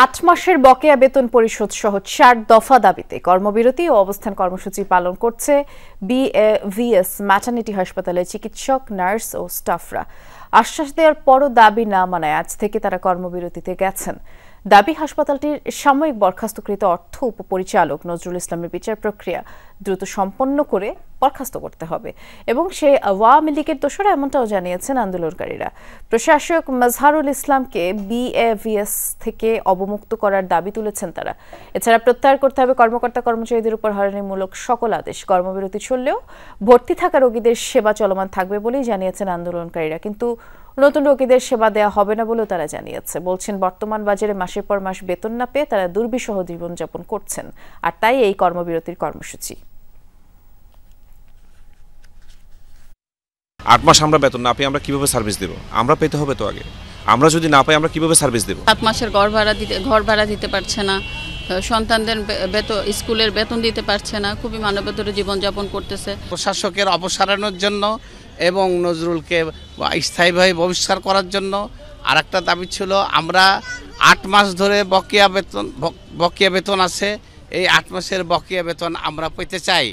৮ মাসের বকেয়া বেতন পরিশোধ সহ ৪ দফা দাবিতে কর্মবিরতি ও অবস্থান কর্মসূচি পালন করছে বিএভিএস ম্যাটারনিটি হাসপাতালের চিকিৎসক, নার্স ও স্টাফরা। আশ্বাস দেওয়ার পরও দাবি না মানায় আজ থেকে তারা কর্মবিরতিতে গেছেন। দাবি, হাসপাতালটির সাময়িক বরখাস্তকৃত অর্থ উপপরিচালক নজরুল ইসলামের বিচার প্রক্রিয়া দ্রুত সম্পন্ন করে বরখাস্ত করতে হবে এবং সে আওয়ামী লীগের দোষরা, এমনটাও জানিয়েছেন আন্দোলনকারীরা। প্রশাসক মাজহারুল ইসলামকে বিএভিএস থেকে অবমুক্ত করার দাবি তুলেছেন তারা। এছাড়া প্রত্যাহার করতে হবে কর্মকর্তা কর্মচারীদের উপর হয়রানিমূলক সকল আদেশ। কর্মবিরতি চললেও ভর্তি থাকা রোগীদের সেবা চলমান থাকবে বলেই জানিয়েছেন আন্দোলনকারীরা, কিন্তু নতুন রোগীদের সেবা দেওয়া হবে না বলেও তারা জানিয়েছে। বলছেন, বর্তমান বাজারে মাসের পর মাস বেতন না পেয়ে তারা দুর্বিষহ জীবনযাপন করছেন, আর তাই এই কর্মবিরতির কর্মসূচি। ৮ মাস আমরা বেতন না পেয়ে আমরা কিভাবে সার্ভিস দেব? আমরা পেতে হবে তো আগে। আমরা যদি না পাই আমরা কিভাবে সার্ভিস দেব? ৭ মাসের ঘর ভাড়া দিতে পারছে না, সন্তানদের স্কুলের বেতন দিতে পারছে না, খুবই মানবেতর জীবনযাপন করতেছে। প্রশাসকের অপসারণের জন্য এবং নজরুলকে স্থায়ীভাবে বহিষ্কার করার জন্য আরেকটা দাবি ছিল, আমরা ৮ মাস ধরে বকেয়া বেতন আছে, এই ৮ মাসের বকেয়া বেতন আমরা পেতে চাই।